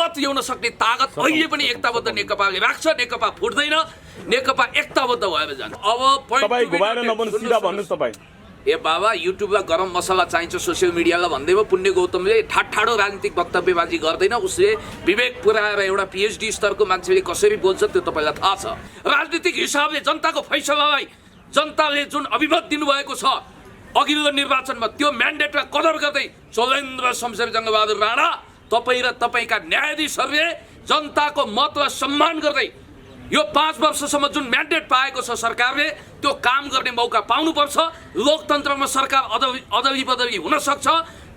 बहुमत ल्याउन सक्ने तागत अहिले पनि एकताबद्ध नेकपाले राख्छ। नेकपा फुट्दैन, नेकपा एकताबद्ध भएर जान्छ। अब तपाईँ घुमाएर नबन्नु, सिधा भन्नुहोस् तपाईँ। ए बाबा, युट्युबमा गरम मसला चाहिन्छ सोसियल मिडियालाई भन्दैमा पुण्य गौतमले ठाडो राजनीतिक वक्तव्यबाजी गर्दैन। उसले विवेक पुर्याएर एउटा PhD स्तरको मान्छेले कसरी बोल्छ त्यो तपाईँलाई थाहा छ। राजनीतिक हिसाबले जनताको फैसलालाई जनताले जुन अभिमत दिनुभएको छ अघिल्लो निर्वाचनमा, त्यो म्यान्डेटलाई कदर गर्दै चोलेन्द्र शमशेर जङ्गबहादुर राणा तपाईँ र तपाईँका न्यायाधीशहरूले जनताको मतलाई सम्मान गर्दै यो 5 वर्षसम्म जुन म्यान्डेट पाएको छ सरकारले त्यो काम गर्ने मौका पाउनुपर्छ। लोकतन्त्रमा सरकार अदली बदली हुन सक्छ,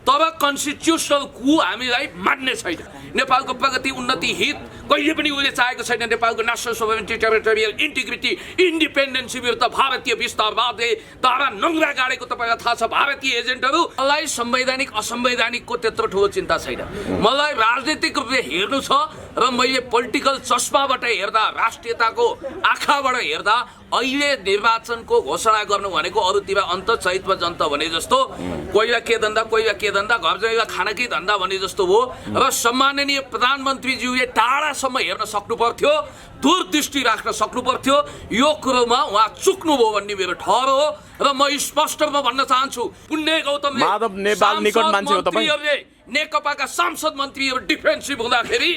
तर कन्स्टिट्युसनल कु हामीलाई मान्ने छैन। नेपालको प्रगति उन्नति हित कहिले पनि उसले चाहेको छैन। नेपालको national sovereignty, territorial integrity, independency विरुद्ध भारतीय विस्तारवादले तारा नङ्ग्रा गाडेको तपाईँलाई थाहा छ। भारतीय एजेन्टहरू मलाई संवैधानिक असंवैधानिकको त्यत्रो ठुलो चिन्ता छैन। मलाई राजनीतिक रूपले हेर्नु छ र मैले पोलिटिकल चस्माबाट हेर्दा, राष्ट्रियताको आँखाबाट हेर्दा अहिले निर्वाचनको घोषणा गर्नु भनेको अरूतिर अन्त चैतमा जनता भने जस्तो कोहीलाई के धन्दा कोहीलाई के धन्दा, घर जाइला खानाकै धन्दा भने जस्तो हो। र सम्माननीय प्रधानमन्त्रीज्यूले टाढासम्म हेर्न सक्नु पर्थ्यो, दूरदृष्टि राख्न सक्नु पर्थ्यो। यो कुरोमा उहाँ चुक्नुभयो भन्ने मेरो ठहर हो। र म स्पष्ट रूपमा भन्न चाहन्छु, पुण्य गौतम माधव नेपाल निकट मान्छे हो तपाईँ। नेकपाका सांसद मन्त्रीहरू डिफेन्सिभ हुँदाखेरि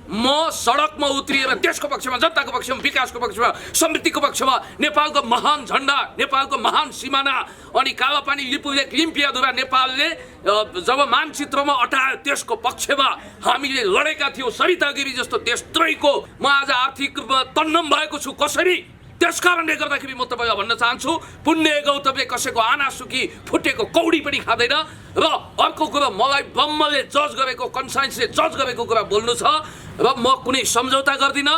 म सडकमा उत्रिएर देशको पक्षमा, जनताको पक्षमा, विकासको पक्षमा, समृद्धिको पक्षमा, नेपालको महान झन्डा, नेपालको महान सिमाना अनि कालापानी लिपुलेक लिम्पियाधुरा नेपालले जब मानचित्रमा अटायो त्यसको पक्षमा हामीले लडेका थियौँ। सरिता गिरी जस्तो देशद्रोहीको म आज आर्थिक रूपमा तन्नम भएको छु। कसरी? त्यसकारणले गर्दाखेरि म तपाईँलाई भन्न चाहन्छु, पुण्य गौतमले कसैको आनासुकी फुटेको कौडी पनि खाँदैन। र अर्को कुरा, मलाई ब्रह्मले जज गरेको, कन्साइन्सले जज गरेको कुरा बोल्नु छ र म कुनै सम्झौता गर्दिनँ।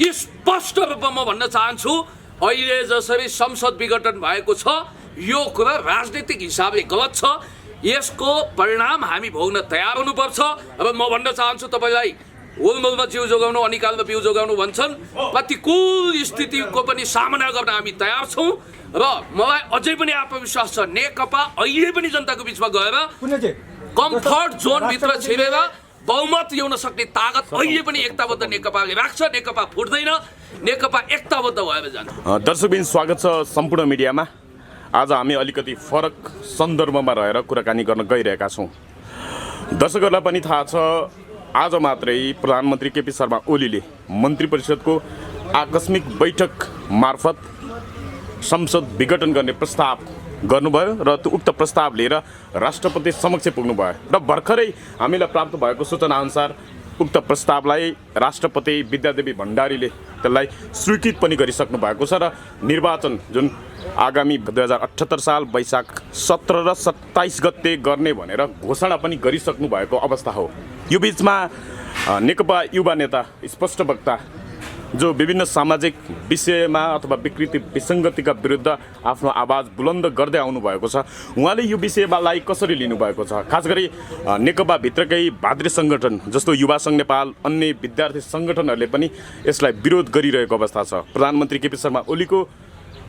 स्पष्ट रूपमा म भन्न चाहन्छु, अहिले जसरी संसद विघटन भएको छ यो कुरा राजनीतिक हिसाबले गलत छ। यसको परिणाम हामी भोग्न तयार हुनुपर्छ। र म भन्न चाहन्छु तपाईँलाई, उलमुलमा जिउ जोगाउनु, अनिकालमा बिउ जोगाउनु भन्छन्। प्रतिकूल स्थितिको पनि सामना गर्न हामी तयार छौँ र मलाई अझै पनि आत्मविश्वास छ नेकपा अहिले पनि जनताको बिचमा गएर कम्फर्ट जोनभित्र छिरेर बहुमत ल्याउन सक्ने तागत अहिले पनि एकताबद्ध नेकपाले राख्छ। नेकपा फुट्दैन, नेकपा एकताबद्ध भएर जान्छ। दर्शकबिन, स्वागत छ सम्पूर्ण मिडियामा। आज हामी अलिकति फरक सन्दर्भमा रहेर कुराकानी गर्न गइरहेका छौँ। दर्शकहरूलाई पनि थाहा छ, आज मात्रै प्रधानमन्त्री केपी शर्मा ओलीले मन्त्री परिषदको आकस्मिक बैठक मार्फत संसद विघटन गर्ने प्रस्ताव गर्नुभयो र त्यो उक्त प्रस्ताव लिएर राष्ट्रपति समक्ष पुग्नुभयो। र भर्खरै हामीलाई प्राप्त भएको सूचना अनुसार उक्त प्रस्तावलाई राष्ट्रपति विद्यादेवी भण्डारीले त्यसलाई स्वीकृत पनि गरिसक्नु भएको छ र निर्वाचन जुन आगामी 2078 साल वैशाख 17 र 27 गते गर्ने भनेर घोषणा पनि गरिसक्नु भएको अवस्था हो। यो बिचमा नेकपा युवा नेता, स्पष्ट वक्ता जो विभिन्न सामाजिक विषयमा अथवा विकृति विसङ्गतिका विरुद्ध आफ्नो आवाज बुलन्द गर्दै आउनुभएको छ। उहाँले यो विषयलाई कसरी लिनुभएको छ? खास गरी नेकपाभित्रकै भातृ सङ्गठन जस्तो युवा सङ्घ नेपाल, अन्य विद्यार्थी सङ्गठनहरूले पनि यसलाई विरोध गरिरहेको अवस्था छ। प्रधानमन्त्री केपी शर्मा ओलीको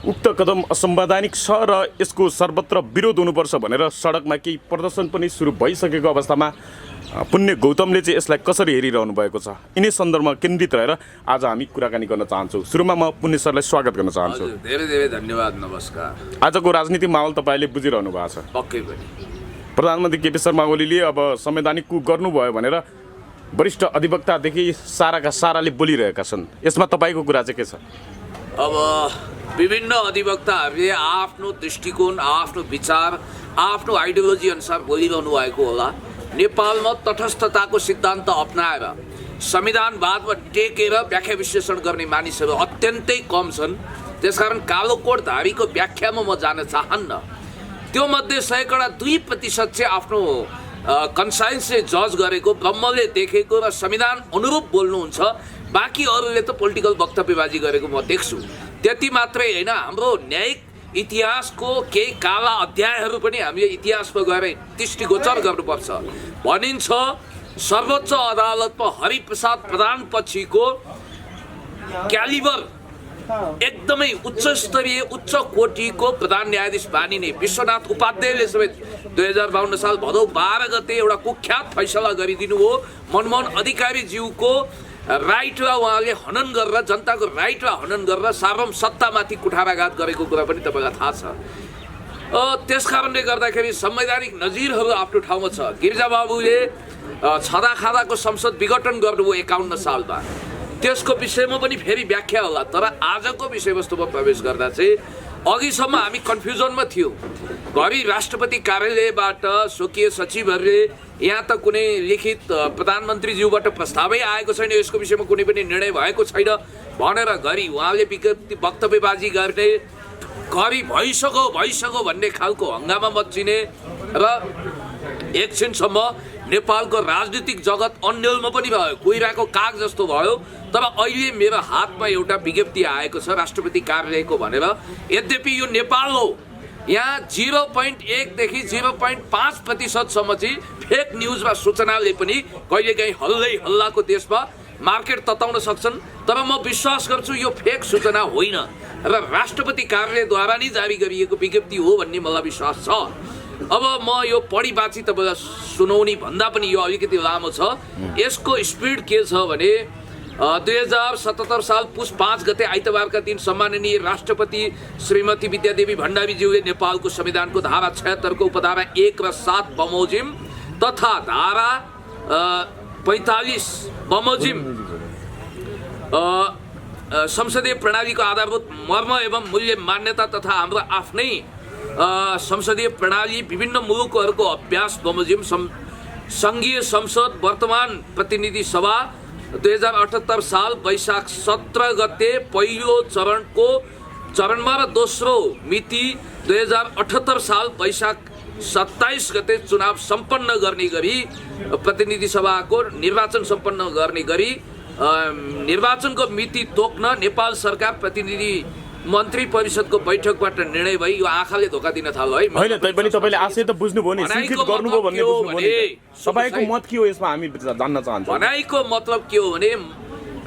उक्त कदम असंवैधानिक छ र यसको सर्वत्र विरोध हुनुपर्छ भनेर सडकमा केही प्रदर्शन पनि सुरु भइसकेको अवस्थामा पुण्य गौतमले चाहिँ यसलाई कसरी हेरिरहनु भएको छ, यिनै सन्दर्भमा केन्द्रित रहेर आज हामी कुराकानी गर्न चाहन्छौँ। सुरुमा म पुण्य सरलाई स्वागत गर्न चाहन्छु। धेरै धेरै धन्यवाद, नमस्कार। आजको राजनीतिक माहौल तपाईँले बुझिरहनु भएको छ। पक्कै पनि प्रधानमन्त्री केपी शर्मा ओलीले अब संवैधानिक कु गर्नुभयो भनेर वरिष्ठ अधिवक्तादेखि साराका साराले बोलिरहेका छन्। यसमा तपाईँको कुरा चाहिँ के छ? अब विभिन्न अधिवक्ताहरूले आफ्नो दृष्टिकोण, आफ्नो विचार, आफ्नो आइडियोलोजी अनुसार बोलिरहनु भएको होला। नेपालमा तटस्थताको सिद्धान्त अपनाएर संविधानवादमा टेकेर व्याख्या विश्लेषण गर्ने मानिसहरू अत्यन्तै कम छन्। त्यसकारण कालो कोटधारीको व्याख्यामा म जान चाहन्न। त्यो मध्ये 2% चाहिँ आफ्नो कन्साइन्सले जज गरेको, ब्रह्मले देखेको र संविधान अनुरूप बोल्नुहुन्छ। बाँकी अरूले त पोलिटिकल वक्तव्यबाजी गरेको म देख्छु। त्यति मात्रै होइन, हाम्रो न्यायिक इतिहासको केही काला अध्यायहरू पनि हामीले इतिहासमा गएर दृष्टिगोचर गर्नुपर्छ। भनिन्छ सर्वोच्च अदालतमा हरिप्रसाद प्रधान पछिको क्यालिबर एकदमै उच्च स्तरीय उच्च कोटिको प्रधान न्यायाधीश मानिने विश्वनाथ उपाध्यायले समेत 2052 साल भदौ 12 गते एउटा कुख्यात फैसला गरिदिनु हो मनमोहन अधिकारी ज्यूको राइटलाई उहाँले हनन गरेर जनताको राइटलाई हनन गरेर सार्वभौम सत्तामाथि कुठाराघात गरेको कुरा पनि तपाईँलाई थाहा छ। त्यस कारणले गर्दाखेरि संवैधानिक नजिरहरू आफ्नो ठाउँमा छ। गिरिजाबाबुले छँदा खाँदाको संसद विघटन गर्नुभयो 51 सालमा, त्यसको विषयमा पनि फेरि व्याख्या होला। तर आजको विषयवस्तुमा प्रवेश गर्दा चाहिँ अघिसम्म हामी कन्फ्युजनमा थियौँ। घरि राष्ट्रपति कार्यालयबाट स्वकीय सचिवहरूले यहाँ त कुनै लिखित प्रधानमन्त्रीज्यूबाट प्रस्तावै आएको छैन, यसको विषयमा कुनै पनि निर्णय भएको छैन भनेर घरि उहाँले वक्तव्यबाजी गर्ने, घरि भइसक्यो भन्ने खालको हङ्गामा मच्चिने र एकछिनसम्म नेपालको राजनीतिक जगत अन्यलमा पनि भयो, कुहिराको काग जस्तो भयो। तर अहिले मेरो हातमा एउटा विज्ञप्ति आएको छ राष्ट्रपति कार्यालयको भनेर। यद्यपि यो नेपाल हो, यहाँ 0.1 देखि 0.5% चाहिँ फेक न्युज वा सूचनाले पनि कहिलेकाहीँ हल्लाको देशमा मार्केट तताउन सक्छन्। तर म विश्वास गर्छु यो फेक सूचना होइन र राष्ट्रपति कार्यालयद्वारा नै जारी गरिएको विज्ञप्ति हो भन्ने मलाई विश्वास छ। अब म यो पढी बाँची तपाईँलाई सुनाउने भन्दा पनि यो अलिकति लामो छ। यसको स्पिड के छ भने 2077 साल पुस 5 गते आइतबारका दिन सम्माननीय राष्ट्रपति श्रीमती विद्यादेवी भण्डारीज्यूले नेपालको संविधानको धारा 76 को उपधारा 1 र 7 बमोजिम तथा धारा 45 बमोजिम संसदीय प्रणालीको आधारभूत मर्म एवं मूल्य मान्यता तथा हाम्रो आफ्नै संसदीय प्रणाली विभिन्न मुलुकहरूको अभ्यास बमोजिम सङ्घीय संसद वर्तमान प्रतिनिधि सभा 2078 साल वैशाख 17 गते पहिलो चरणमा र दोस्रो मिति 2078 साल वैशाख 27 गते चुनाव सम्पन्न गर्ने गरी प्रतिनिधि सभाको निर्वाचन सम्पन्न गर्ने गरी निर्वाचनको मिति तोक्न नेपाल सरकार प्रतिनिधि मन्त्री परिषदको बैठकबाट निर्णय भई। यो आँखाले धोका दिन थाल्यो है। होइन तैपनि तपाईँले आशय त बुझ्नुभयो नि, स्वीकृत गर्नुभयो भन्ने बुझ्नुभयो नि। तपाईँको मत के हो यसमा हामी जान्न चाहन्छौँ। भनाइको मतलब के हो भने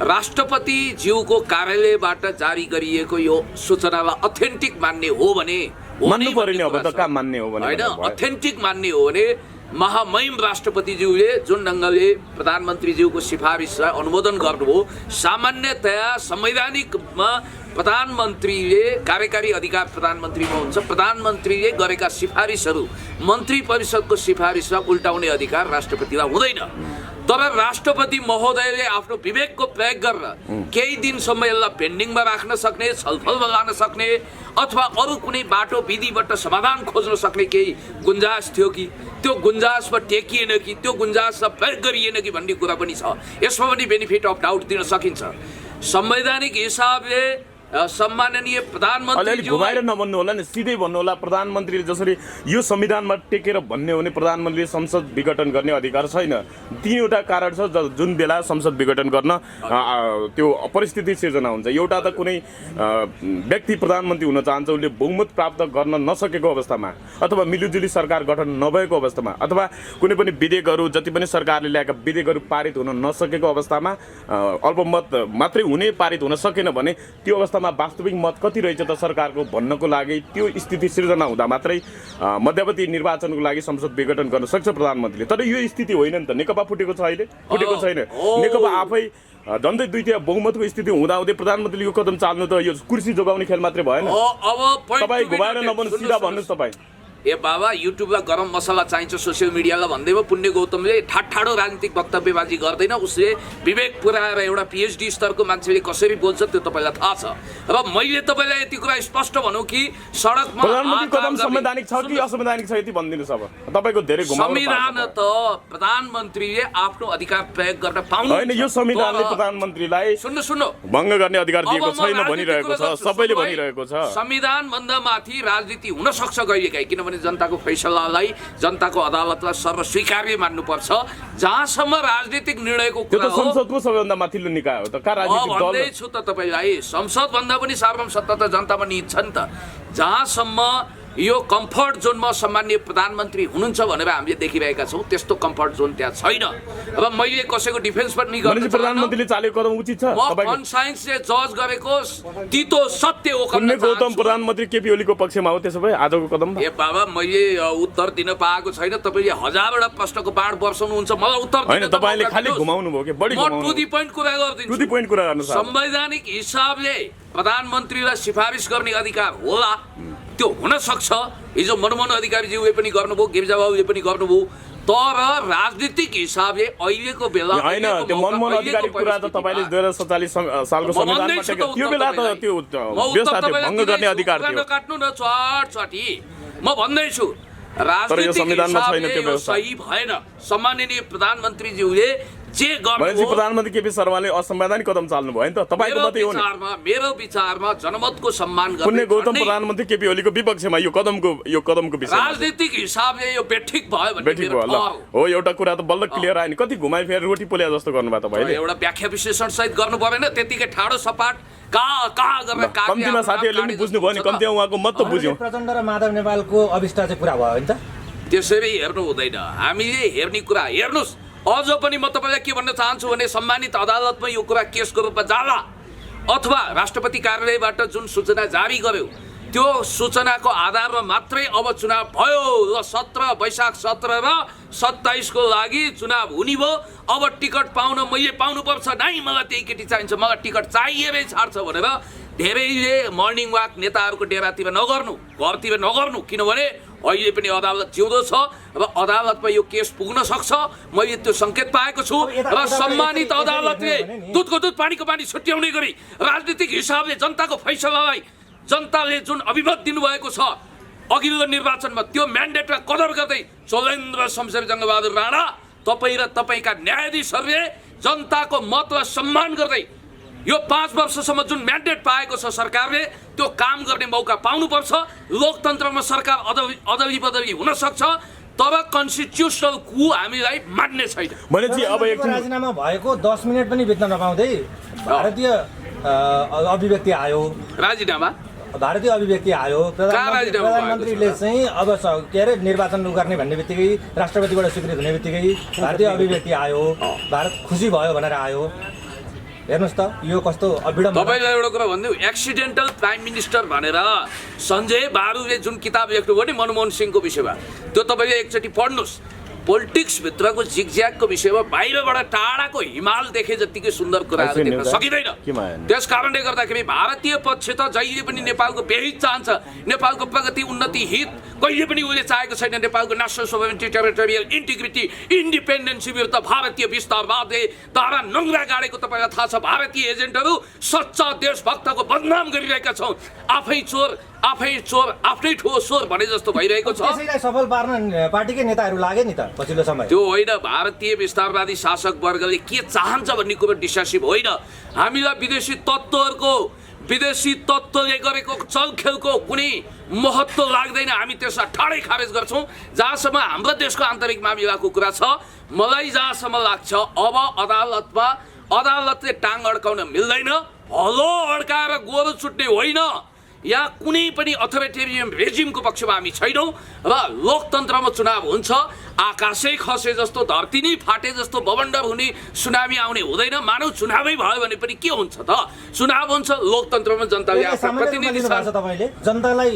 राष्ट्रपति ज्यूको कार्यालयबाट जारी गरिएको यो सूचनालाई अथेन्टिक मान्ने हो भने मान्नु पर्यो नि। अब त कहाँ मान्ने हो भने होइन, अथेन्टिक मान्ने हो भने महामहिम राष्ट्रपतिज्यूले जुन ढङ्गले प्रधानमन्त्रीज्यूको सिफारिसलाई अनुमोदन गर्नुभयो, सामान्यतया संवैधानिकमा प्रधानमन्त्रीले कार्यकारी अधिकार प्रधानमन्त्रीमा हुन्छ। प्रधानमन्त्रीले गरेका सिफारिसहरू मन्त्री परिषदको सिफारिसलाई उल्टाउने अधिकार राष्ट्रपतिलाई हुँदैन। तर राष्ट्रपति महोदयले आफ्नो विवेकको प्रयोग गरेर केही दिनसम्म यसलाई पेन्डिङमा राख्न सक्ने, छलफलमा लान सक्ने अथवा अरू कुनै बाटो विधिबाट समाधान खोज्न सक्ने केही गुन्जाइस थियो कि त्यो गुन्जाइसमा टेकिएन कि त्यो गुन्जाइसलाई प्रयोग गरिएन कि भन्ने कुरा पनि छ। यसमा पनि बेनिफिट अफ डाउट दिन सकिन्छ। संवैधानिक हिसाबले सम्माननीय प्रधानमन्त्री घुमाएर नभन्नु होला नि, सिधै भन्नु होला। प्रधानमन्त्रीले जसरी यो संविधानमा टेकेर भन्ने हो भने प्रधानमन्त्रीले संसद विघटन गर्ने अधिकार छैन। तीनवटा कारण छ जुन बेला संसद विघटन गर्न त्यो परिस्थिति सिर्जना हुन्छ। एउटा त कुनै व्यक्ति प्रधानमन्त्री हुन चाहन्छ, उसले बहुमत प्राप्त गर्न नसकेको अवस्थामा अथवा मिलिजुली सरकार गठन नभएको अवस्थामा अथवा कुनै पनि विधेयकहरू जति पनि सरकारले ल्याएका विधेयकहरू पारित हुन नसकेको अवस्थामा अल्पमत मात्रै हुने पारित हुन सकेन भने त्यो अवस्था वास्तविक मत कति रहेछ त सरकारको भन्नको लागि त्यो स्थिति सिर्जना हुँदा मात्रै मध्यावधि निर्वाचनको लागि संसद विघटन गर्न सक्छ प्रधानमन्त्रीले। तर यो स्थिति होइन नि त। नेकपा फुटेको छ, अहिले फुटेको छैन। नेकपा आफै झन्डै 2/3 बहुमतको स्थिति हुँदाहुँदै प्रधानमन्त्रीले यो कदम चाल्नु त यो कुर्सी जोगाउने खेल मात्रै भएन। तपाईँ घुमाएर नभन्नु, सिधा भन्नुहोस्। तपाईँ ए बाबा युट्युबलाई गरम मसला चाहिन्छ सोसियल मिडियालाई भन्दैमा पुण्य गौतमले ठाडो राजनीतिक वक्तव्यबाजी गर्दैन। उसले विवेक पुऱ्याएर एउटा PhD स्तरको मान्छेले कसरी बोल्छ त्यो तपाईँलाई थाहा छ। र मैले तपाईँलाई यति कुरा स्पष्ट भनौँ कि सडकमा प्रधानमन्त्री कदम संवैधानिक छ कि असंवैधानिक छ यति भनिदिनुहोस्। अब तपाईँको धेरै संविधान त प्रधानमन्त्रीले आफ्नो अधिकार प्रयोग गर्न पाउनु होइन। यो संविधानले प्रधानमन्त्रीलाई सुन्नु भङ्ग गर्ने अधिकार दिएको छैन भनिरहेको छ, सबैले भनिरहेको छ। संविधान भन्दा माथि राजनीति हुन सक्छ कहिलेकाहीँ, किनभने जनताको फैसलालाई जनताको अदालतलाई सर्वस्वीकार्य मान्नुपर्छ। जहाँसम्म राजनीतिक निर्णयको कुरा हो संसदको सबैभन्दा माथिल्लो निकाय हो त। भन्दै छु त तपाईँलाई, संसद भन्दा पनि सार्वभौम सत्ता त जनतामा निहित छ नि त। जहाँसम्म यो कम्फर्ट जोनमा सम्माननीय प्रधानमन्त्री हुनुहुन्छ भनेर हामीले देखिरहेका छौँ। त्यस्तो कम्फर्ट जोन त्यहाँ छैन। अब मैले कसैको डिफेन्स पनि गर्न प्रधानमन्त्रीले चालेको कदम उचित छ। कन्साइन्सले जज गरेको तीतो सत्य हो। पुण्य गौतम प्रधानमन्त्री केपी ओलीको पक्षमा हो त्यसो भए आजको कदम? ए बाबा, मैले उत्तर दिन पाएको छैन। तपाईँले हजारवटा प्रश्नको बाढ वर्षाउनुहुन्छ, मलाई उत्तर होइन। तपाईँले खालि घुमाउनु भयो कि बढी घुमाउनु? टु दी पोइन्ट कुरा गरिदिन्छु। टु दी पोइन्ट कुरा गर्नु। संवैधानिक हिसाबले प्रधानमन्त्रीलाई सिफारिस गर्ने अधिकार होला, त्यो हुन सक्छ। हिजो मनमोहन अधिकारीज्यूले पनि गर्नुभयो, गिरिजाबाबुले पनि गर्नुभयो। तर राजनीतिक हिसाबले अहिलेको बेला होइन, त्यो मनमोहन अधिकारी कुरा त तपाईँले 2047 सालको संविधानमा त्यो बेला त त्यो भङ्ग गर्ने अधिकार थियो। काट्नु न चटचटी। म भन्दैछु राजनीतिक हिसाबले सही भएन। सम्माननीय प्रधानमन्त्रीज्यूले जे गर्नु, प्रधानमन्त्री केपी शर्माले असंवैधानिक कदम चाल्नु भयो नि त। तपाईँको मत यो हो? मेरो विचारमा जनमतको सम्मान गर्ने पुण्य गौतम प्रधानमन्त्री केपी ओलीको विपक्षमा यो कदमको विषय राजनीतिक हिसाबले यो बेठिक भयो भने बेठिक भयो। ल हो, एउटा कुरा त बल्ल क्लियर आयो नि। कति घुमाइ फेरि रोटी पोल्या जस्तो गर्नुभयो तपाईँले। एउटा व्याख्या विश्लेषण सहित गर्नु परेन, त्यतिकै ठाडो सपाट कम्तीमा साथीहरूले पनि बुझ्नु भयो नि, कम्तीमा उहाँको मत त बुझ्यौँ। प्रचण्ड र माधव नेपालको अभिष्ट चाहिँ पुरा भयो नि त। त्यसरी हेर्नु हुँदैन। हामीले हेर्ने कुरा हेर्नुहोस्। अझ पनि म तपाईँलाई के भन्न चाहन्छु भने सम्मानित अदालतमा यो कुरा केसको रूपमा जाला, अथवा राष्ट्रपति कार्यालयबाट जुन सूचना जारी गर्यो त्यो सूचनाको आधारमा मात्रै अब चुनाव भयो। र 17 वैशाख 17 र 27 को लागि चुनाव हुने भयो। अब टिकट पाउन मैले पाउनुपर्छ, नै मलाई त्यही केटी चाहिन्छ, मलाई टिकट चाहिएरै छाड्छ भनेर धेरैले मर्निङ वाक नेताहरूको डेरातिर नगर्नु, घरतिर नगर्नु। किनभने अहिले पनि अदालत जिउँदो छ र अदालतमा यो केस पुग्न सक्छ। मैले त्यो सङ्केत पाएको छु। र सम्मानित अदालतले दुधको दुध पानीको पानी छुट्याउने गरी राजनीतिक हिसाबले जनताको फैसलालाई जनताले जुन अभिमत दिनुभएको छ अघिल्लो निर्वाचनमा, त्यो म्यान्डेटलाई कदर गर्दै चोलेन्द्र शमशेर जङ्गबहादुर राणा, तपाईँ र तपाईँका न्यायाधीशहरूले जनताको मतलाई सम्मान गर्दै यो 5 वर्षसम्म जुन म्यान्डेट पाएको छ सरकारले, त्यो काम गर्ने मौका पाउनुपर्छ। लोकतन्त्रमा सरकार अदली बदली हुन सक्छ, तर कन्स्टिट्युसनल कु हामीलाई मान्ने छैन। भनेपछि अब एकछिन राजीनामा भएको 10 मिनेट पनि बित्न नपाउँदै भारतीय अभिव्यक्ति आयो। भारतीय अभिव्यक्ति आयो। प्रधानमन्त्रीले चाहिँ अब के अरे निर्वाचन गर्ने भन्ने बित्तिकै, राष्ट्रपतिबाट स्वीकृत हुने बित्तिकै भारतीय अभिव्यक्ति आयो। भारत खुसी भयो भनेर आयो। हेर्नुहोस् त यो कस्तो अविडम्बना। तपाईँलाई एउटा कुरा भनिदिउँ, एक्सिडेन्टल प्राइम मिनिस्टर भनेर सञ्जय बारुले जुन किताब लेख्नुभयो नि मनमोहन सिंहको विषयमा, त्यो तपाईँले एकचोटि पढ्नुहोस्। पोलिटिक्सभित्रको जिगज्यागको विषयमा बाहिरबाट टाढाको हिमाल देखे जतिकै सुन्दर कुराहरू देख्न सकिँदैन। त्यस कारणले गर्दाखेरि भारतीय पक्ष त जहिले पनि नेपालको बेहित चाहन्छ, नेपालको प्रगति उन्नति हित कहिले पनि उसले चाहेको छैन। नेपालको national sovereignty, territorial integrity, independency विरुद्ध भारतीय विस्तारवादले तारा नङ्ग्रा गाडेको तपाईँलाई थाहा छ। भारतीय एजेन्टहरू सच्चा देशभक्तको बदनाम गरिरहेका छौँ। आफै चोर आफ्नै ठुलो स्वर भने जस्तो भइरहेको छ। त्यसैलाई सफल पार्न पार्टीकै नेताहरू लागे नि त पछिल्लो समय। त्यो होइन, भारतीय विस्तारवादी शासक वर्गले के चाहन्छ भन्ने कुरो डिसासिभ होइन। हामीलाई विदेशी तत्त्वले गरेको चलखेलको कुनै महत्त्व लाग्दैन। हामी त्यसलाई ठाडै खारेज गर्छौँ। जहाँसम्म हाम्रो देशको आन्तरिक मामिलाको कुरा छ, मलाई जहाँसम्म लाग्छ अब अदालतले टाङ अड्काउन मिल्दैन। हलो अड्काएर गोरु छुट्ने होइन। यहाँ कुनै पनि अथोरिटेरियन रेजिमको पक्षमा हामी छैनौँ। र लोकतन्त्रमा चुनाव हुन्छ, आकाशै खसे जस्तो, धरती नै फाटे जस्तो, बवण्डर हुने, सुनामी आउने हुँदैन। मानव चुनावै भयो भने पनि के हुन्छ त? चुनाव हुन्छ, लोकतन्त्रमा जनताले आफ्नो प्रतिनिधि छ। तपाईँले जनतालाई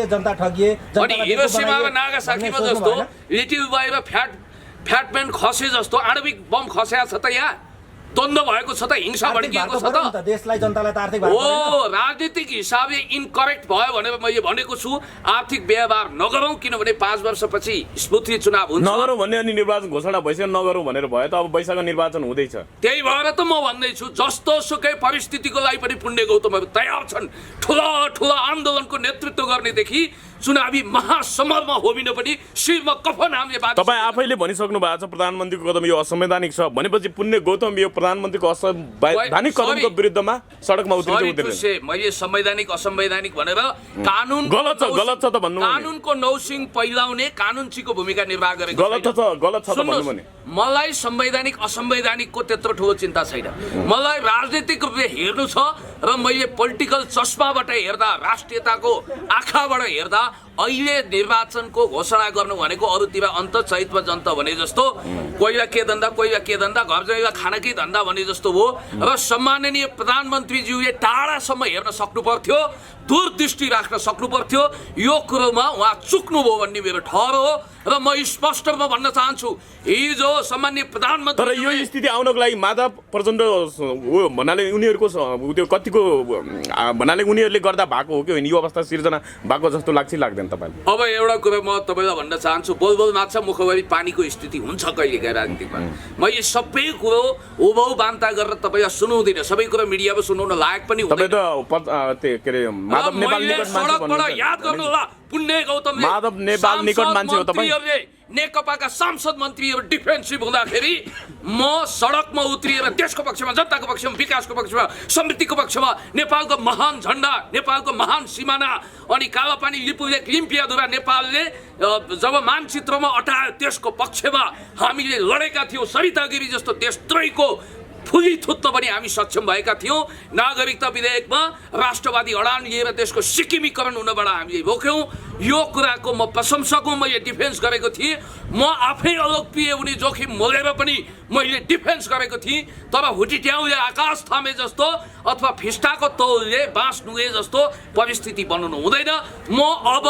जनता ठगिए अनि हिरोसिमामा नागासाकीमा जस्तो लिटिल बोय र फ्याटम्यान खसे जस्तो आणविक बम खस्या छ त। यहाँ द्वन्द्व भएको छ त, हिंसा भड्किएको छ त। देशलाई जनतालाई त आर्थिक राजनीतिक हिसाबले इनकरेक्ट भयो भनेर मैले भनेको छु। आर्थिक व्यवहार नगरौँ, किनभने 5 वर्षपछि स्मूथली चुनाव हुन्छ। नगरौँ भन्ने अनि निर्वाचन घोषणा भइसक्यो, नगरौँ भनेर भयो त। अब वैशाखको निर्वाचन हुँदैछ। त्यही भएर त म भन्दैछु, जस्तो सुकै परिस्थितिको लागि पनि पुण्य गौतमहरू तयार छन्। ठुला आन्दोलनको नेतृत्व गर्नेदेखि चुनावी महासमरमा होमिन पनि शिरमा कफन हामीले बाँध। तपाईँ आफैले भनिसक्नु भएको छ प्रधानमन्त्रीको कदम यो असंवैधानिक छ भनेपछि पुण्य गौतम यो प्रधानमन्त्रीको असंवैधानिक कदमको विरुद्धमा सडकमा उत्रिन्छ। मैले संवैधानिक असंवैधानिक भनेर कानुन गलत छ त भन्नु। कानुनको नौसिङ पहिलाउने कानुनचीको भूमिका निर्वाह गरेको गलत छ त भन्नु भने। मलाई संवैधानिक असंवैधानिकको त्यत्रो ठुलो चिन्ता छैन। मलाई राजनीतिक रूपले हेर्नु छ र मैले पोलिटिकल चस्माबाट हेर्दा, राष्ट्रियताको आँखाबाट हेर्दा अहिले निर्वाचनको घोषणा गर्नु भनेको अरूतिर अन्त चैतमा जन्त भने जस्तो कोहीलाई के धन्दा कोहीलाई के धन्दा घर जग्गा खानकै धन्दा भने जस्तो हो र सम्माननीय प्रधानमन्त्रीज्यूले टाढासम्म हेर्न सक्नु पर्थ्यो, दूरदृष्टि राख्न सक्नु पर्थ्यो। यो कुरोमा उहाँ चुक्नुभयो भन्ने मेरो ठहर हो र म स्पष्ट रूपमा भन्न चाहन्छु, हिजो सम्माननीय प्रधानमन्त्री तर यो स्थिति आउनको लागि माधव प्रचण्ड हो भन्नाले उनीहरूको त्यो कतिको भन्नाले उनीहरूले गर्दा भएको हो कि होइन, यो अवस्था सिर्जना भएको जस्तो लाग्छ लाग्दैन तपाईँलाई? अब एउटा कुरा म तपाईँलाई भन्न चाहन्छु, बोलबोल माछा मुखभरि पानीको स्थिति हुन्छ कहिलेकाहीँ राजनीतिमा। म यो सबै कुरो उभौ बान्ता गरेर तपाईँलाई सुनाउँदिनँ, सबै कुरो मिडियामा सुनाउन लायक पनि हुँदैन। के अरे माधव नेपाल निकट मान्छे याद गर्नु होला, पुण्य गौतम माधव नेपाल निकट मान्छे हो तपाईँ। नेकपाका सांसद मन्त्रीहरू डिफेन्सिभ हुँदाखेरि म सडकमा उत्रिएर देशको पक्षमा, जनताको पक्षमा, विकासको पक्षमा, समृद्धिको पक्षमा, नेपालको महान झन्डा, नेपालको महान सिमाना अनि कालापानी लिपुलेक लिम्पियाद्वारा नेपालले जब मानचित्रमा अटायो त्यसको पक्षमा हामीले लडेका थियौँ। सरिता गिरी जस्तो देशद्रोहीको फुली थुत्न पनि हामी सक्षम भएका थियौँ। नागरिकता विधेयकमा राष्ट्रवादी अडान लिएर देशको सिक्किमीकरण हुनबाट हामीले रोक्यौँ। यो कुराको म प्रशंसक हुँ, मैले डिफेन्स गरेको थिएँ। म आफै अलोकप्रिय हुने जोखिम मोलेर पनि मैले डिफेन्स गरेको थिएँ। तर हुटिट्याउले आकाश थामे जस्तो अथवा फिस्टाको तौलले बाँस नुगे जस्तो परिस्थिति बनाउनु हुँदैन। म अब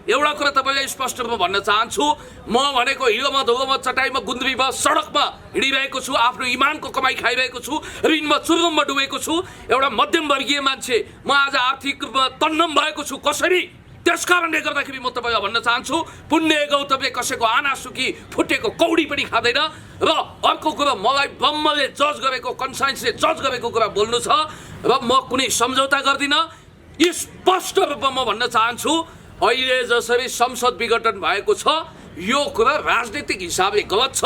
एउटा कुरा तपाईँलाई स्पष्ट रूपमा भन्न चाहन्छु, म भनेको हिलोमा धुलोमा चटाइमा गुन्द्रीमा सडकमा हिँडिरहेको छु, आफ्नो इमानको कमाई खाइरहेको छु, ऋणमा चुर्गममा डुबेको छु, एउटा मध्यमवर्गीय मान्छे। म आज आर्थिक रूपमा तन्नम भएको छु। कसरी? त्यस कारणले गर्दाखेरि म तपाईँलाई भन्न चाहन्छु, पुण्य गौतमले कसैको आना सुकी फुटेको कौडी पनि खाँदैन। र अर्को कुरा, मलाई ब्रह्मले जज गरेको, कन्साइन्सले जज गरेको कुरा बोल्नु छ र म कुनै सम्झौता गर्दिनँ। स्पष्ट रूपमा म भन्न चाहन्छु, अहिले जसरी संसद विघटन भएको छ यो कुरा राजनीतिक हिसाबले गलत छ।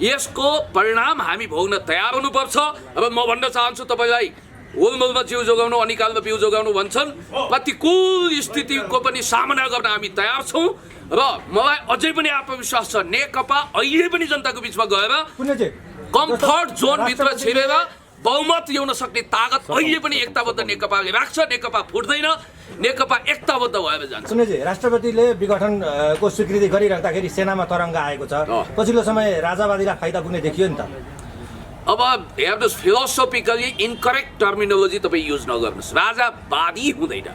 यसको परिणाम हामी भोग्न तयार हुनुपर्छ। र म भन्न चाहन्छु तपाईँलाई, हुलमुलमा जिउ जोगाउनु अनिकालमा बिउ जोगाउनु भन्छन्, प्रतिकूल स्थितिको पनि सामना गर्न हामी तयार छौँ। र मलाई अझै पनि आत्मविश्वास छ, नेकपा अहिले पनि जनताको बिचमा गएर कम्फर्ट जोनभित्र छिरेर बहुमत ल्याउन सक्ने तागत अहिले पनि एकताबद्ध नेकपाले राख्छ। नेकपा फुट्दैन, नेकपा एकताबद्ध भएर जान्छ। सुन्नुहोस्, राष्ट्रपतिले विघटनको स्वीकृति गरिराख्दाखेरि सेनामा तरङ्ग आएको छ। पछिल्लो समय राजावादीलाई फाइदा पुग्ने देखियो नि त। अब हेर्नुहोस्, फिलोसोफिकली इनकरेक्ट टर्मिनोलोजी तपाईँ युज नगर्नुहोस्। राजावादी हुँदैन,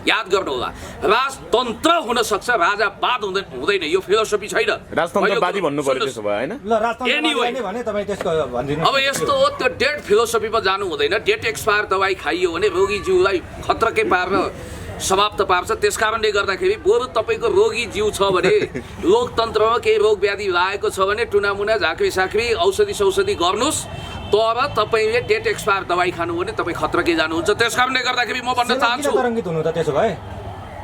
याद गर्नु होला। राजतन्त्र हुन सक्छ, राजावाद हुँदैन। यो फिलोसफी छैन। राजतन्त्रवादी भन्नु पर्यो त्यसो भए हैन? ल राजतन्त्रवादी भने तपाईँ त्यसको भनिदिनु। अब यस्तो हो, त्यो डेट फिलोसफीमा जानु हुँदैन। डेट एक्सपायर दबाई खाइयो भने रोगी जिउलाई खतरकै पारेर समाप्त पार्छ। त्यस कारणले गर्दाखेरि बरु तपाईँको रोगी जिउ छ भने, लोकतन्त्रमा केही रोग व्याधि लागेको छ भने टुनामुना झाँक्री साक्री औषधि गर्नुहोस्। तर तपाईँले डेट एक्सपायर दबाई खानु भने तपाईँ खतरकै जानुहुन्छ। त्यस कारणले गर्दाखेरि म भन्न चाहन्छु, तरङ्गित हुनु त त्यसो भए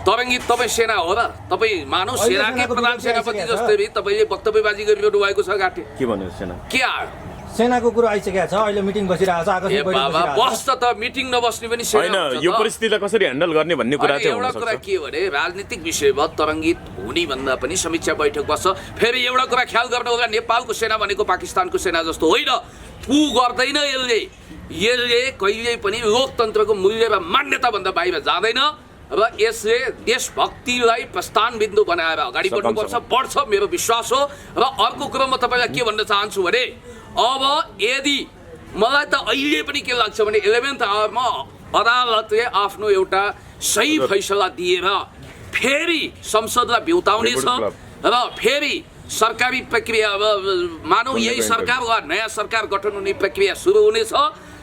तरङ्गित तपाईँ सेना हो र तपाईँ मानव सेनाकै प्रधान सेनापति जस्तै तपाईँले वक्तव्यबाजी गरिरहनु भएको छ। घाटे के भन्नु सेना के आयो? सेनाको कुरो आइसकेको छ। अहिले मिटिङ बसिरहेको छ, आकस्मिक बैठक बसिरहेको छ। बस्छ त, मिटिङ नबस्ने पनि होइन, यो परिस्थितिलाई कसरी ह्यान्डल गर्ने भन्ने कुरा चाहिँ एउटा कुरा के हो भने राजनीतिक विषयमा तरङ्गित हुने भन्दा पनि समीक्षा बैठक बस्छ। फेरि एउटा कुरा ख्याल गर्नु होला, नेपालको सेना भनेको पाकिस्तानको सेना जस्तो होइन। पु गर्दैन यसले कहिल्यै पनि लोकतन्त्रको मूल्य र मान्यताभन्दा बाहिर जाँदैन। र यसले देशभक्तिलाई प्रस्थान बिन्दु बनाएर अगाडि बढ्नुपर्छ, बढ्छ मेरो विश्वास हो। र अर्को कुरो म तपाईँलाई के भन्न चाहन्छु भने, अब यदि मलाई त अहिले पनि के लाग्छ भने 11th आवरमा अदालतले आफ्नो एउटा सही फैसला दिएर फेरि संसदलाई बिउताउनेछ र फेरि सरकारी प्रक्रिया, मानौ यही सरकार वा नयाँ सरकार गठन हुने प्रक्रिया सुरु हुनेछ।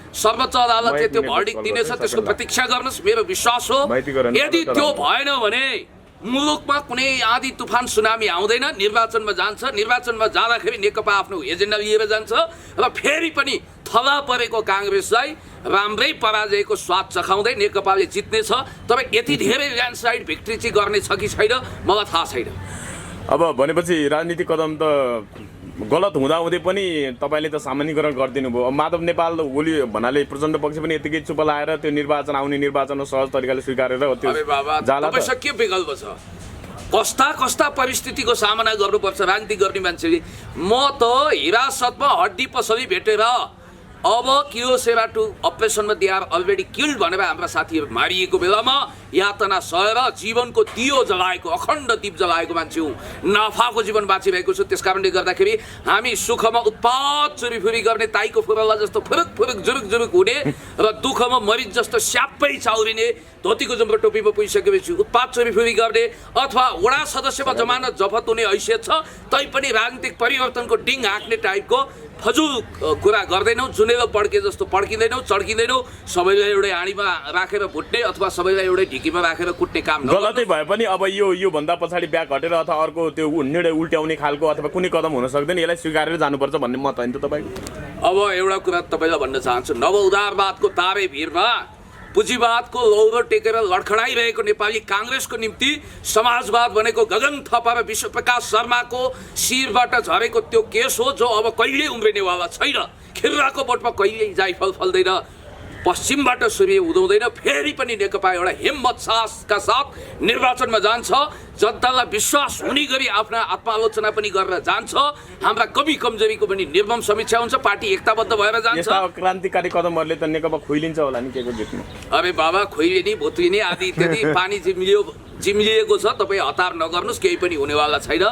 सर्वोच्च अदालतले त्यो भर्डिक्ट दिनेछ, त्यसको प्रतीक्षा गर्नुहोस्। मेरो विश्वास हो यदि त्यो भएन भने मुलुकमा कुनै आँधी तुफान सुनामी आउँदैन, निर्वाचनमा जान्छ। निर्वाचनमा जाँदाखेरि नेकपा आफ्नो एजेन्डा लिएर जान्छ र फेरि पनि थला परेको काङ्ग्रेसलाई राम्रै पराजयको स्वाद चखाउँदै नेकपाले जित्नेछ। तर यति धेरै ल्यान्डस्लाइड भिक्ट्री चाहिँ गर्ने छ कि छैन मलाई थाहा छैन। अब भनेपछि राजनीतिक कदम त गलत हुँदाहुँदै पनि तपाईँले त सामान्यीकरण गरिदिनु भयो। माधव नेपाल ओली भन्नाले प्रचण्ड पक्ष पनि यतिकै चुप लाएर त्यो निर्वाचन आउने निर्वाचन सहज तरिकाले स्वीकारेर त्यो जाला त के विकल्प छ? कस्ता कस्ता परिस्थितिको सामना गर्नुपर्छ राजनीति गर्ने मान्छेले। म त हिरासतमा हड्डी पसली भेटेर अब कियोसेरा 2 अपरेसनमा दे आर अलरेडी किल्ड भनेर हाम्रा साथीहरू मारिएको बेलामा यातना सहेर जीवनको दियो जलाएको अखण्ड दीप जलाएको मान्छे हुँ। नाफाको जीवन बाँचिरहेको छु। त्यस कारणले गर्दाखेरि हामी सुखमा उत्पात चुरीफुरी गर्ने ताईको फुरला जस्तो फुरुक फुरुक जुरुक जुरुक हुने र दुःखमा मरिच जस्तो स्याप्पै चाउरिने धोतीको जुम्रो टोपीमा पुगिसकेपछि उत्पात चोरीफुरी गर्ने अथवा वडा सदस्यमा जमानत जफत हुने हैसियत छ तैपनि राजनीतिक परिवर्तनको डिङ हाँक्ने टाइपको फजुल कुरा गर्दैनौँ। जुनेलो पड्के जस्तो पड्किँदैनौँ, चड्किँदैनौँ। सबैलाई एउटै हाँडीमा राखेर भुट्ने अथवा सबैलाई एउटै ढिकीमा राखेर कुट्ने काम गलतै भए पनि अब यो भन्दा पछाडि ब्याग हटेर अथवा अर्को त्यो निर्णय उल्ट्याउने खालको अथवा कुनै कदम हुन सक्दैन, यसलाई स्वीकारेर जानुपर्छ भन्ने मत होइन त तपाईँको? अब एउटा कुरा तपाईँलाई भन्न चाहन्छु, नव उदारवादको तारे भिरमा पुँजीवादको लौरो टेकेर लडखडाइरहेको नेपाली काङ्ग्रेसको निम्ति समाजवाद भनेको गगन थपा र विश्वप्रकाश शर्माको शिरबाट झरेको त्यो केस हो जो अब कहिल्यै उम्रिनेवाला छैन। खिर्राको बोटमा कहिल्यै जाइफल फल्दैन, पश्चिमबाट सूर्य उदाउँदैन। फेरि पनि नेकपा एउटा हिम्मत साहसका साथ निर्वाचनमा जान्छ, जनतालाई विश्वास हुने गरी आफ्ना आत्मालोचना पनि गरेर जान्छ। हाम्रा कमी कमजोरीको पनि निर्मम समीक्षा हुन्छ, पार्टी एकताबद्ध भएर जान्छ। यस्ता क्रान्तिकारी कदमहरूले त नेकपा खुइलिन्छ होला नि केको जित्नु? अरे बाबा, खुइलिने भुत्रिने आदि इत्यादि पानी जिम्लिएको छ। तपाईँ हतार नगर्नुहोस्, केही पनि हुनेवाला छैन।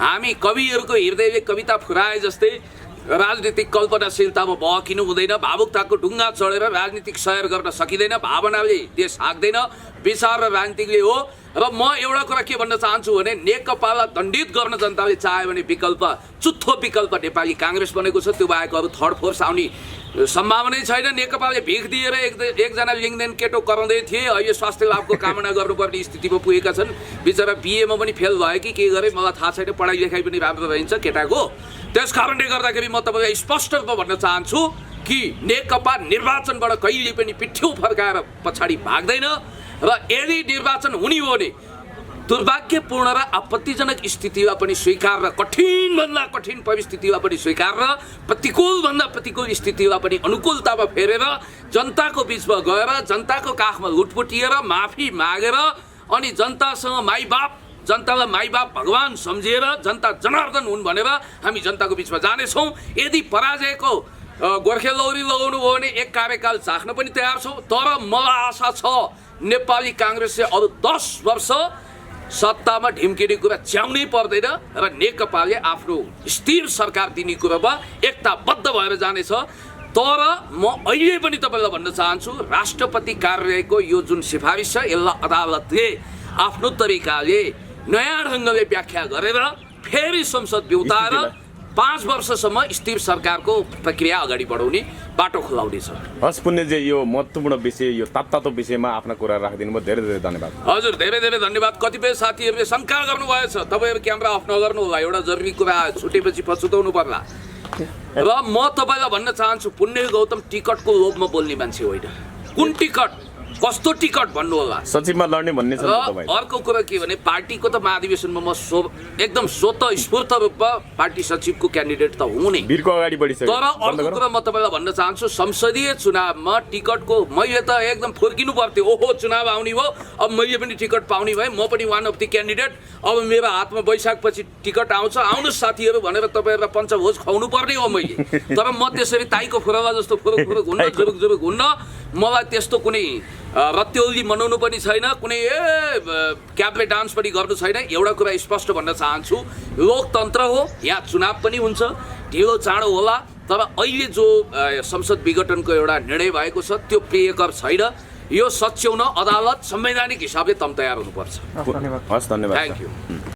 हामी कविहरूको हृदयले कविता फुराए जस्तै राजनीतिक कल्पनाशीलतामा बहकिनु हुँदैन। भावुकताको ढुङ्गा चढेर राजनीतिक सयर गर्न सकिँदैन। भावनाले देश हाँक्दैन, विचार र राजनीतिकले हो। र म एउटा कुरा के भन्न चाहन्छु भने नेकपालाई दण्डित गर्न जनताले चाह्यो भने विकल्प, चुत्थो विकल्प नेपाली काङ्ग्रेस बनेको छ। त्यो बाहेक अरू थर्ड फोर्स आउने सम्भावनै छैन। नेकपाले भिख दिएर एकजना लिङ्गदेन केटो कराउँदै थिए, अहिले स्वास्थ्य लाभको कामना गर्नुपर्ने स्थितिमा पुगेका छन्। बिचरा बिएमा पनि फेल भयो कि के गरे मलाई थाहा छैन, पढाइ लेखाइ पनि राम्रो रहन्छ केटाको। त्यस कारणले गर्दाखेरि म तपाईँलाई स्पष्ट रूपमा भन्न चाहन्छु कि नेकपा निर्वाचनबाट कहिले पनि पिठ्यौ फर्काएर पछाडि भाग्दैन। र यदि निर्वाचन हुने हो भने दुर्भाग्यपूर्ण र आपत्तिजनक स्थितिलाई पनि स्वीकार र कठिनभन्दा कठिन परिस्थितिलाई पनि स्वीकार र प्रतिकूलभन्दा प्रतिकूल स्थितिलाई पनि अनुकूलतामा फेरेर जनताको बिचमा गएर जनताको काखमा लुटपुटिएर माफी मागेर अनि जनतासँग माइबाप, जनतालाई माइबाप भगवान सम्झिएर जनता जनार्दन हुन् भनेर हामी जनताको बिचमा जानेछौँ। यदि पराजयको गोर्खे लौरी लगाउनु हो भने एक कार्यकाल चाख्न पनि तयार छौँ। तर मलाई आशा छ नेपाली काङ्ग्रेसले अरू 10 वर्ष सत्तामा ढिम्किने कुरा च्याउनै पर्दैन र नेकपाले आफ्नो स्थिर सरकार दिने कुरामा एकताबद्ध भएर जानेछ। तर म अहिले पनि तपाईँलाई भन्न चाहन्छु, राष्ट्रपति कार्यालयको यो जुन सिफारिस छ यसलाई अदालतले आफ्नो तरिकाले नयाँ ढङ्गले व्याख्या गरेर फेरि संसद बिउताएर 5 वर्षसम्म स्थिर सरकारको प्रक्रिया अगाडि बढाउने बाटो खुलाउनेछ। हस् पुण्यजी, यो महत्त्वपूर्ण विषय, यो तातो विषयमा आफ्ना कुरा राखिदिनु भयो, धेरै धेरै धन्यवाद। हजुर, धेरै धेरै धन्यवाद। कतिपय साथीहरूले शङ्का गर्नुभएछ, तपाईँहरू क्यामेरा अफ नगर्नु होला, एउटा जरुरी कुरा छुटेपछि पछुताउनु पर्ला। र म तपाईँलाई भन्न चाहन्छु, पुण्य गौतम टिकटको लोभमा बोल्ने मान्छे होइन। कुन टिकट, कस्तो टिकट भन्नु होला। सचिवमा लड्ने भन्ने छ तपाईँ? अर्को कुरा के भने पार्टीको त महाधिवेशनमा म एकदम स्वतः स्फूर्त रूपमा पार्टी सचिवको क्यान्डिडेट त हुने वीरको अगाडि बढिसक्यो। तर अर्को कुरा म तपाईँलाई भन्न चाहन्छु, संसदीय चुनावमा टिकटको मैले त एकदम फर्किनु पर्थ्यो। ओहो, चुनाव आउने हो, अब मैले पनि टिकट पाउने भएँ, म पनि वान अफ द क्यान्डिडेट। अब मेरो हातमा वैशाखपछि टिकट आउँछ, आउनुहोस् साथीहरू भनेर तपाईँहरूलाई पञ्चभोज खुवाउनु पर्ने हो मैले। तर म त्यसरी ताईको फुरला जस्तो फुरुक फुरुक हुन्न, जुरुक जुरुक हुन्न। मलाई त्यस्तो कुनै रत्योली मनाउनु पनि छैन, कुनै क्याबरे डान्स पनि गर्नु छैन। एउटा कुरा स्पष्ट भन्न चाहन्छु, लोकतन्त्र हो, यहाँ चुनाव पनि हुन्छ, ढिलो चाँडो होला। तर अहिले जो संसद विघटनको एउटा निर्णय भएको छ त्यो प्रियकर छैन। यो सच्याउन अदालत संवैधानिक हिसाबले तयार हुनुपर्छ। हस्, धन्यवाद। Thank you.